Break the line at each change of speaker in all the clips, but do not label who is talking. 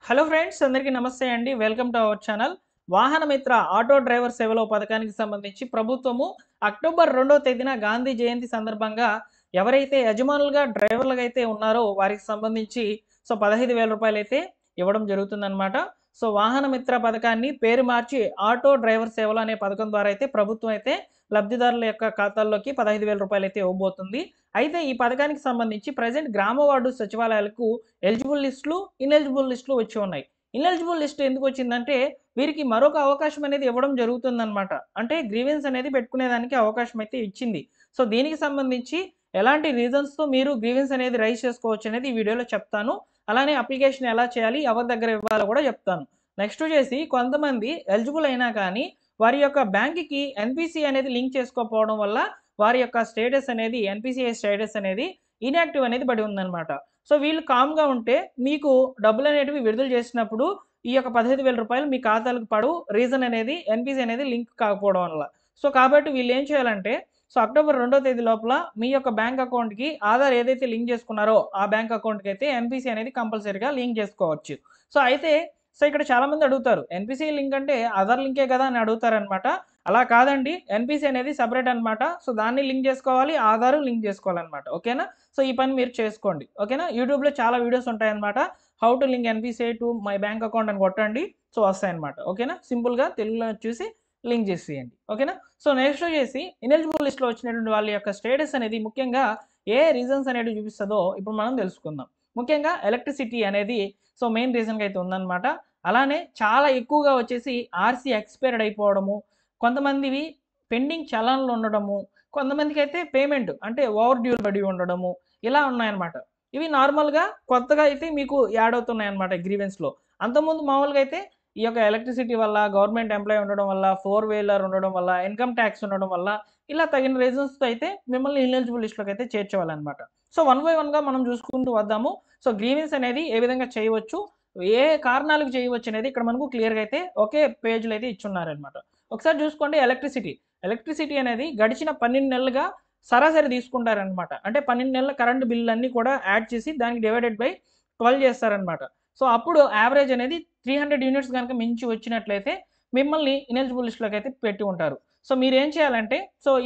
Hello friends, అందరికీ నమస్తే అండి. Welcome to our channel. వాహన మిత్ర ఆటో డ్రైవర్ సేవలో పథకానికి సంబంధించి ప్రభుత్వము అక్టోబర్ 2వ తేదీన గాంధీ జయంతి సందర్భంగా ఎవరైతే యజమానులుగా డ్రైవర్లుగా అయితే ఉన్నారో వారికి సంబంధించి 15,000 రూపాయలైతే ఇవ్వడం జరుగుతుందన్నమాట. వాహన మిత్ర పథకాన్ని పేరు మార్చి ఆటో డ్రైవర్ సేవలు అనే పథకం ద్వారా అయితే ప్రభుత్వం అయితే లబ్ధిదారుల యొక్క ఖాతాల్లోకి 15,000 రూపాయలైతే ఇవ్వబోతుంది. అయితే ఈ పథకానికి సంబంధించి ప్రెజెంట్ గ్రామ వార్డు సచివాలయాలకు ఎలిజిబుల్ లిస్టులు, ఇనెలిజిబుల్ లిస్టులు వచ్చి ఉన్నాయి. ఇనెలిజిబుల్ లిస్ట్ ఎందుకు వచ్చిందంటే వీరికి మరొక అవకాశం అనేది ఇవ్వడం జరుగుతుందన్నమాట. అంటే గ్రీవెన్స్ అనేది పెట్టుకునేదానికి అవకాశం అయితే ఇచ్చింది. దీనికి సంబంధించి ఎలాంటి రీజన్స్‌తో మీరు గ్రీవెన్స్ అనేది రైజ్ చేసుకోవచ్చు అనేది ఈ వీడియోలో చెప్తాను. అలానే అప్లికేషన్ ఎలా చేయాలి, ఎవరి దగ్గర ఇవ్వాలో కూడా చెప్తాను. నెక్స్ట్ వచ్చేసి కొంతమంది ఎలిజిబుల్ అయినా కానీ వారి యొక్క బ్యాంక్‌కి ఎన్‌పీసీ అనేది లింక్ చేసుకోకపోవడం వల్ల వారి యొక్క స్టేటస్ అనేది ఎన్‌పీసీఐ స్టేటస్ అనేది ఇన్‌యాక్టివ్ అనేది పడి ఉందన్నమాట. వీళ్ళు కామ్‌గా ఉంటే మీకు డబ్బులనేటివి విడుదల చేసినప్పుడు ఈ యొక్క 15,000 రూపాయలు మీ ఖాతాలకు పడవు. రీజన్ అనేది ఎన్‌పీసీ అనేది లింక్ కాకపోవడం వల్ల. కాబట్టి వీళ్ళేం చేయాలంటే అక్టోబర్ 2వ తేదీ లోపల మీ యొక్క బ్యాంక్ అకౌంట్‌కి ఆధార్ ఏదైతే లింక్ చేసుకున్నారో ఆ బ్యాంక్ అకౌంట్‌కి అయితే ఎన్‌పీసీ అనేది కంపల్సరీగా లింక్ చేసుకోవచ్చు. అయితే ఇక్కడ చాలామంది అడుగుతారు. ఎన్‌పీసీ లింక్ అంటే ఆధార్ లింకే కదా అని అడుగుతారనమాట. అలా కాదండి. ఎన్‌పీసీ అనేది సెపరేట్ అనమాట. దాన్ని లింక్ చేసుకోవాలి. ఆధారు లింక్ చేసుకోవాలనమాట. ఓకేనా? ఈ పని మీరు చేసుకోండి. ఓకేనా? యూట్యూబ్‌లో చాలా వీడియోస్ ఉంటాయన్నమాట. How to link NPCI to my bank account అని కొట్టండి. వస్తాయన్నమాట. ఓకేనా? సింపుల్‌గా తెలుగులో చూసి లింక్ చేసేయండి. ఓకేనా? నెక్స్ట్ వచ్చేసి ఇనెలిజిబుల్ లిస్ట్‌లో వచ్చినటువంటి వాళ్ళ యొక్క స్టేటస్ అనేది ముఖ్యంగా ఏ రీజన్స్ అనేటివి చూపిస్తదో ఇప్పుడు మనం తెలుసుకుందాం. ముఖ్యంగా ఎలక్ట్రిసిటీ అనేది మెయిన్ రీజన్‌గా అయితే ఉందన్నమాట. అలానే చాలా ఎక్కువగా వచ్చేసి ఆర్‌సీ ఎక్స్‌పైర్డ్ అయిపోవడము, కొంతమందివి పెండింగ్ చలాన్లు ఉండడము, కొంతమందికైతే పేమెంట్ అంటే ఓవర్ డ్యూలు పడి ఉండడము, ఇలా ఉన్నాయన్నమాట. ఇవి నార్మల్‌గా కొత్తగా అయితే మీకు యాడ్ అవుతున్నాయన్నమాట గ్రీవెన్స్‌లో. అంతకుముందు మామూలుగా అయితే ఈ యొక్క ఎలక్ట్రిసిటీ వల్ల, గవర్నమెంట్ ఎంప్లాయీ ఉండడం వల్ల, ఫోర్ వీలర్ ఉండడం వల్ల, ఇన్‌కమ్ టాక్స్ ఉండడం వల్ల, ఇలా తగిన రీజన్స్‌తో అయితే మిమ్మల్ని ఇనెలిజిబుల్ లిస్ట్‌లోకి అయితే చేర్చేవాళ్ళనమాట. వన్ బై వన్‌గా మనం చూసుకుంటూ వద్దాము. గ్రీవెన్స్ అనేది ఏ విధంగా చేయవచ్చు, ఏ కారణాలకు చేయవచ్చు అనేది ఇక్కడ మనకు క్లియర్‌గా అయితే ఒకే పేజ్‌లో అయితే ఇచ్చున్నారనమాట. ఒకసారి చూసుకోండి ఎలక్ట్రిసిటీ. ఎలక్ట్రిసిటీ అనేది గడిచిన 12 నెలలుగా సరాసరి తీసుకుంటారనమాట. అంటే 12 నెలల కరెంట్ బిల్లులన్నీ కూడా యాడ్ చేసి దానికి డివైడెడ్ బై 12 చేస్తారనమాట. అప్పుడు యావరేజ్ అనేది 300 యూనిట్స్ గనుక మించి వచ్చినట్లయితే మిమ్మల్ని ఇనెలిజిబుల్ లిస్ట్‌లోకి అయితే పెట్టి ఉంటారు. మీరేం చేయాలంటే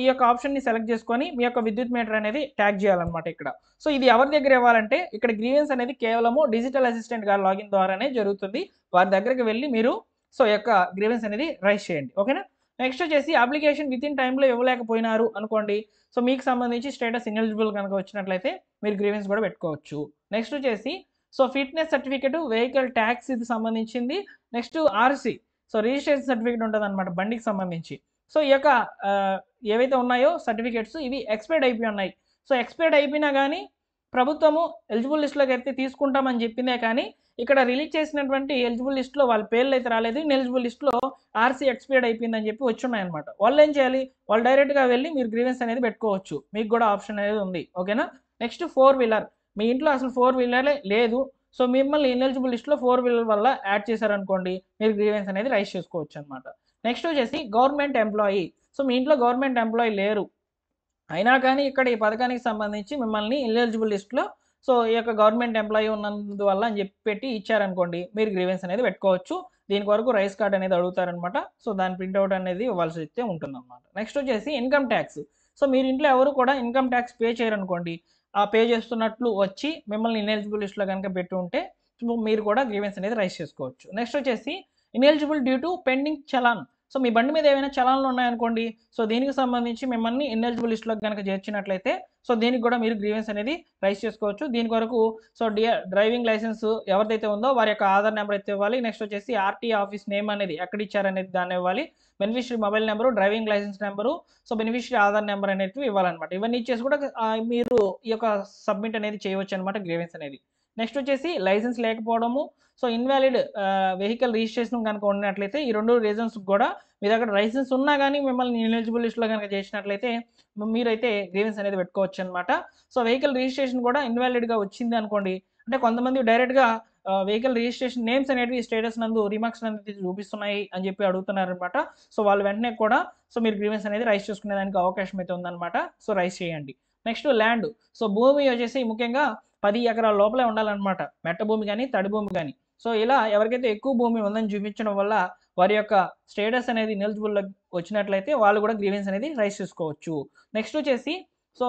ఈ యొక్క ఆప్షన్‌ని సెలెక్ట్ చేసుకొని మీ యొక్క విద్యుత్ మీటర్ అనేది ట్యాగ్ చేయాలనమాట ఇక్కడ. ఇది ఎవరి దగ్గర ఇవ్వాలంటే ఇక్కడ గ్రీవెన్స్ అనేది కేవలము డిజిటల్ అసిస్టెంట్ గారి లాగిన్ ద్వారానే జరుగుతుంది. వారి దగ్గరికి వెళ్లి మీరు ఈ యొక్క గ్రీవెన్స్ అనేది రైజ్ చేయండి. ఓకేనా? నెక్స్ట్ వచ్చేసి అప్లికేషన్ వితిన్ టైమ్‌లో ఇవ్వలేకపోయినారు అనుకోండి. మీకు సంబంధించి స్టేటస్ ఇనెలిజిబుల్ గనుక వచ్చినట్లయితే మీరు గ్రీవెన్స్ కూడా పెట్టుకోవచ్చు. నెక్స్ట్ వచ్చేసి ఫిట్‌నెస్ సర్టిఫికేట్, వెహికల్ టాక్స్ ఇది సంబంధించింది. నెక్స్ట్ ఆర్‌సీ రిజిస్ట్రేషన్ సర్టిఫికేట్ ఉంటదనమాట బండికి సంబంధించి. ఈ యొక్క ఏవైతే ఉన్నాయో సర్టిఫికేట్స్ ఇవి ఎక్స్‌పైర్డ్ అయిపోయి ఉన్నాయి. ఎక్స్‌పైర్డ్ అయిపోయినా గానీ ప్రభుత్వము ఎలిజిబుల్ లిస్ట్‌లోకి అయితే తీసుకుంటామని చెప్పిందే కానీ ఇక్కడ రిలీజ్ చేసినటువంటి ఎలిజిబుల్ లిస్ట్‌లో వాళ్ళ పేర్లయితే రాలేదు. ఇనెలిజిబుల్ లిస్ట్‌లో ఆర్‌సీ ఎక్స్‌పైర్డ్ అయిపోయిందని చెప్పి వచ్చున్నాయన్నమాట. వాళ్ళేం చేయాలి? వాళ్ళు డైరెక్ట్‌గా వెళ్లి మీరు గ్రీవెన్స్ అనేది పెట్టుకోవచ్చు. మీకు కూడా ఆప్షన్ అనేది ఉంది. ఓకేనా? Next four wheeler. మీ ఇంట్లో అసలు ఫోర్ వీలరే లేదు. మిమ్మల్ని ఇనెలిజిబుల్ లిస్ట్‌లో ఫోర్ వీలర్ వల్ల యాడ్ చేశారనుకోండి. మీరు గ్రీవెన్స్ అనేది రైజ్ చేసుకోవచ్చనమాట. నెక్స్ట్ వచ్చేసి గవర్నమెంట్ ఎంప్లాయీ. మీ ఇంట్లో గవర్నమెంట్ ఎంప్లాయీ లేరు. అయినా కానీ ఇక్కడ ఈ పథకానికి సంబంధించి మిమ్మల్ని ఇనెలిజిబుల్ లిస్ట్‌లో ఈ యొక్క గవర్నమెంట్ ఎంప్లాయీ ఉన్నందువల్ల అని చెప్పి పెట్టి ఇచ్చారనుకోండి. మీరు గ్రీవెన్స్ అనేది పెట్టుకోవచ్చు. దీని కొరకు రైస్ కార్డ్ అనేది అడుగుతారనమాట. దాని ప్రింట్‌ఔట్ అనేది ఇవ్వాల్సి అయితే ఉంటుందన్నమాట. నెక్స్ట్ వచ్చేసి ఇన్‌కమ్ టాక్స్. మీరు ఇంట్లో ఎవరు కూడా ఇన్‌కమ్ టాక్స్ పే చేయరనుకోండి. ఆ పే చేస్తున్నట్లు వచ్చి మిమ్మల్ని ఇనెలిజిబుల్ లిస్ట్‌లో గనుక పెట్టి ఉంటే మీరు కూడా గ్రీవెన్స్ అనేది రైజ్ చేసుకోవచ్చు. నెక్స్ట్ వచ్చేసి ineligible due to pending challan. మీ బండి మీద ఏమైనా చలాన్లు ఉన్నాయనుకోండి. దీనికి సంబంధించి మిమ్మల్ని ఇనెలిజిబుల్ లిస్ట్‌లోకి గనుక చేర్చినట్లయితే దీనికి కూడా మీరు గ్రీవెన్స్ అనేది రైజ్ చేసుకోవచ్చు. దీని కొరకు డ్రైవింగ్ లైసెన్స్ ఎవరిదైతే ఉందో వారి యొక్క ఆధార్ నెంబర్ అయితే ఇవ్వాలి. నెక్స్ట్ వచ్చేసి ఆర్‌టీఓ ఆఫీస్ నేమ్ అనేది ఎక్కడ ఇచ్చారనేది దాన్ని ఇవ్వాలి. Beneficiary mobile number, driving licence number, beneficiary Aadhaar number అనేటివి ఇవ్వాలన్నమాట. ఇవన్నీ ఇచ్చేసి కూడా మీరు ఈ యొక్క సబ్మిట్ అనేది చేయవచ్చనమాట గ్రీవెన్స్ అనేది. నెక్స్ట్ వచ్చేసి లైసెన్స్ లేకపోవడము, ఇన్వాలిడ్ వెహికల్ రిజిస్ట్రేషన్ గనుక ఉన్నట్లయితే ఈ 2 రీజన్స్ కూడా మీ దగ్గర లైసెన్స్ ఉన్నా గానీ మిమ్మల్ని ఇనెలిజిబుల్ లిస్ట్‌లో గనుక చేసినట్లయితే మీరైతే గ్రీవెన్స్ అనేది పెట్టుకోవచ్చనమాట. వెహికల్ రిజిస్ట్రేషన్ కూడా ఇన్వాలిడ్‌గా వచ్చింది అనుకోండి. అంటే కొంతమంది డైరెక్ట్‌గా వెహికల్ రిజిస్ట్రేషన్ నేమ్స్ అనేటివి స్టేటస్ నందు రీమార్క్స్ అనేది చూపిస్తున్నాయి అని చెప్పి అడుగుతున్నారనమాట. వాళ్ళు వెంటనే కూడా మీరు గ్రీవెన్స్ అనేది రైజ్ చేసుకునేదానికి అవకాశం అయితే ఉందనమాట. రైజ్ చేయండి. Next land. భూమి వచ్చేసి ముఖ్యంగా 10 ఎకరాల లోపలే ఉండాలనమాట. మెట్ట భూమి గానీ, తడి భూమి గానీ. సో ఇలా ఎవరికైతే ఎక్కువ భూమి ఉందని చూపించడం వల్ల వారి యొక్క స్టేటస్ అనేది ఇనెలిజిబుల్ వచ్చినట్లయితే వాళ్ళు కూడా గ్రీవెన్స్ అనేది రైజ్ చేసుకోవచ్చు. నెక్స్ట్ వచ్చేసి so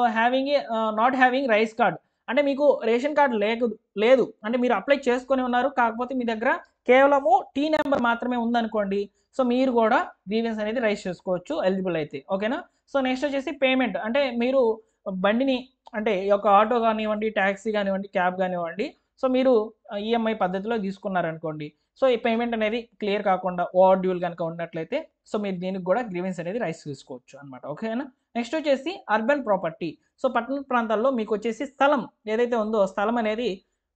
not having rice card, అంటే మీకు రేషన్ కార్డ్ లేదు అంటే మీరు అప్లై చేసుకొని ఉన్నారు, కాకపోతే మీ దగ్గర కేవలము టీ నెంబర్ మాత్రమే ఉందనుకోండి, సో మీరు కూడా గ్రీవెన్స్ అనేది రైజ్ చేసుకోవచ్చు ఎలిజిబుల్ అయితే. ఓకేనా. సో నెక్స్ట్ వచ్చేసి పేమెంట్, అంటే మీరు బండిని అంటే ఈ యొక్క ఆటో కానివ్వండి, ట్యాక్సీ కానివ్వండి, క్యాబ్ కానివ్వండి, సో మీరు ఈఎంఐ పద్ధతిలో తీసుకున్నారనుకోండి, సో ఈ పేమెంట్ అనేది క్లియర్ కాకుండా ఓవర్ డ్యూల్ కనుక ఉన్నట్లయితే సో మీరు దీనికి కూడా గ్రీవెన్స్ అనేది రైజ్ చేసుకోవచ్చు అనమాట. ఓకేనా. నెక్స్ట్ వచ్చేసి అర్బన్ ప్రాపర్టీ. సో పట్టణ ప్రాంతాల్లో మీకు వచ్చేసి స్థలం ఏదైతే ఉందో స్థలం అనేది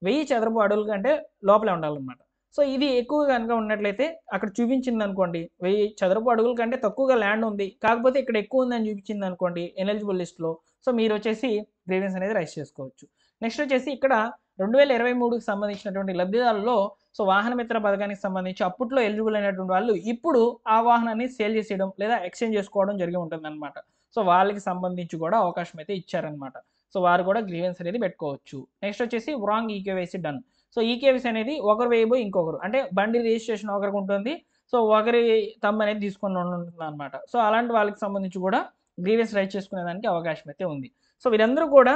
1000 చదరపు అడుగుల కంటే లోపలే ఉండాలన్నమాట. సో ఇది ఎక్కువగా కనుక ఉన్నట్లయితే అక్కడ చూపించింది అనుకోండి 1000 చదరపు అడుగుల కంటే తక్కువగా ల్యాండ్ ఉంది, కాకపోతే ఇక్కడ ఎక్కువ ఉందని చూపించింది అనుకోండి ఎలిజిబుల్ లిస్ట్లో, సో మీరు వచ్చేసి గ్రీవెన్స్ అనేది రైజ్ చేసుకోవచ్చు. నెక్స్ట్ వచ్చేసి ఇక్కడ 2023కి సంబంధించినటువంటి లబ్ధిదారుల్లో సో వాహన మిత్ర పథకానికి సంబంధించి అప్పట్లో ఎలిజిబుల్ అయినటువంటి వాళ్ళు ఇప్పుడు ఆ వాహనాన్ని సేల్ చేసేయడం లేదా ఎక్స్చేంజ్ చేసుకోవడం జరిగి ఉంటుందన్నమాట. సో వాళ్ళకి సంబంధించి కూడా అవకాశం అయితే ఇచ్చారనమాట. సో వారు కూడా గ్రీవెన్స్ అనేది పెట్టుకోవచ్చు. నెక్స్ట్ వచ్చేసి wrong eKYC done. So eKYC అనేది ఒకరు వేయబోయి ఇంకొకరు, అంటే బండి రిజిస్ట్రేషన్ ఒకరికి ఉంటుంది, సో ఒకరి తమ్ అనేది తీసుకొని ఉంటుంది అనమాట. సో అలాంటి వాళ్ళకి సంబంధించి కూడా గ్రీవెన్స్ రైజ్ చేసుకునేదానికి అవకాశం అయితే ఉంది. సో వీరందరూ కూడా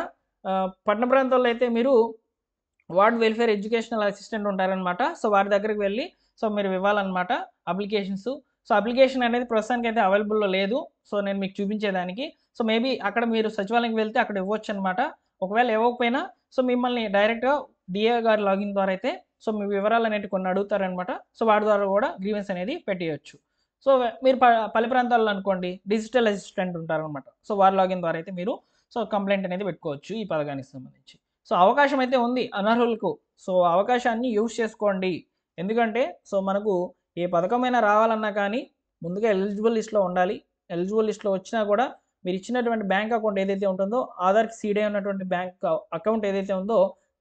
పట్టణ ప్రాంతాల్లో అయితే మీరు వార్డ్ వెల్ఫేర్ ఎడ్యుకేషనల్ అసిస్టెంట్ ఉంటారనమాట. సో వారి దగ్గరికి వెళ్ళి సో మీరు ఇవ్వాలన్నమాట అప్లికేషన్స్. సో అప్లికేషన్ అనేది ప్రస్తుతానికి అయితే అవైలబుల్లో లేదు, సో నేను మీకు చూపించేదానికి. సో మేబీ అక్కడ మీరు సచివాలయంకి వెళ్తే అక్కడ ఇవ్వచ్చు అనమాట. ఒకవేళ ఇవ్వకపోయినా సో మిమ్మల్ని డైరెక్ట్గా డిఏ గారి లాగిన్ ద్వారా అయితే సో మీ వివరాలు అనేవి కొన్ని అడుగుతారనమాట. సో వాటి ద్వారా కూడా గ్రీవెన్స్ అనేది పెట్టేయచ్చు. సో మీరు పల్లె ప్రాంతాల్లో అనుకోండి డిజిటల్ అసిస్టెంట్ ఉంటారనమాట. సో వారి లాగిన్ ద్వారా అయితే మీరు సో కంప్లైంట్ అనేది పెట్టుకోవచ్చు ఈ పథకానికి సంబంధించి. సో అవకాశం అయితే ఉంది అనర్హులకు. సో అవకాశాన్ని యూజ్ చేసుకోండి. ఎందుకంటే సో మనకు ఏ పథకమైనా రావాలన్నా కానీ ముందుగా ఎలిజిబుల్ లిస్ట్లో ఉండాలి. ఎలిజిబుల్ లిస్ట్లో వచ్చినా కూడా మీరు ఇచ్చినటువంటి బ్యాంక్ అకౌంట్ ఏదైతే ఉంటుందో ఆధార్కి సీడే ఉన్నటువంటి బ్యాంక్ అకౌంట్ ఏదైతే ఉందో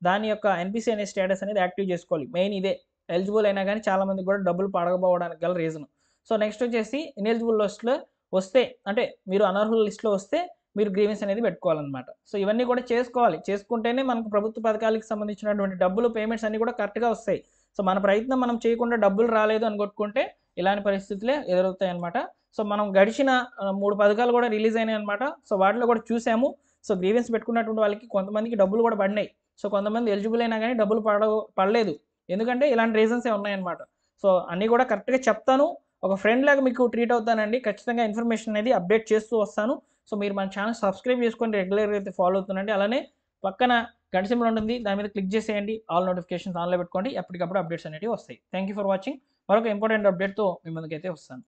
దాని యొక్క ఎన్పిసి అనే స్టేటస్ అనేది యాక్టివ్ చేసుకోవాలి. మెయిన్ ఇదే. ఎలిజిబుల్ అయినా కానీ చాలామంది కూడా డబ్బులు పడకపోవడానికి గల రీజన్. సో నెక్స్ట్ వచ్చేసి ఇనెలిజిబుల్ లిస్ట్లో వస్తే, అంటే మీరు అనర్హుల లిస్ట్లో వస్తే మీరు గ్రీవెన్స్ అనేది పెట్టుకోవాలన్నమాట. సో ఇవన్నీ కూడా చేసుకోవాలి. చేసుకుంటేనే మనకు ప్రభుత్వ పథకాలకు సంబంధించినటువంటి డబ్బులు పేమెంట్స్ అన్నీ కూడా కరెక్ట్గా వస్తాయి. సో మన ప్రయత్నం మనం చేయకుండా డబ్బులు రాలేదు అని కొట్టుకుంటే ఇలాంటి పరిస్థితులే ఎదురవుతాయి అనమాట. సో మనం గడిచిన 3 పథకాలు కూడా రిలీజ్ అయినాయి అనమాట. సో వాటిలో కూడా చూసాము. సో గ్రీవెన్స్ పెట్టుకున్నటువంటి వాళ్ళకి కొంతమందికి డబ్బులు కూడా పడినాయి. సో కొంతమంది ఎలిజిబుల్ అయినా కానీ డబ్బులు పడలేదు. ఎందుకంటే ఇలాంటి రీజన్సే ఉన్నాయన్నమాట. సో అన్నీ కూడా కరెక్ట్గా చెప్తాను. ఒక ఫ్రెండ్ లాగా మీకు ట్రీట్ అవుతానండి. ఖచ్చితంగా ఇన్ఫర్మేషన్ అనేది అప్డేట్ చేస్తూ వస్తాను. సో మీరు మన ఛానల్ సబ్స్క్రైబ్ చేసుకొని రెగ్యులర్గా అయితే ఫాలో అవుతుండండి. అలానే పక్కన గంట సింబల్ ఉంటుంది, దాని మీద క్లిక్ చేసేయండి. ఆల్ నోటిఫికేషన్స్ ఆన్లో పెట్టుకోండి. ఎప్పటికప్పుడు అప్డేట్స్ అనేవి వస్తాయి. Thank you for watching. మరొక ఇంపార్టెంట్ అప్డేట్తో మీ ముందుకైతే వస్తాను.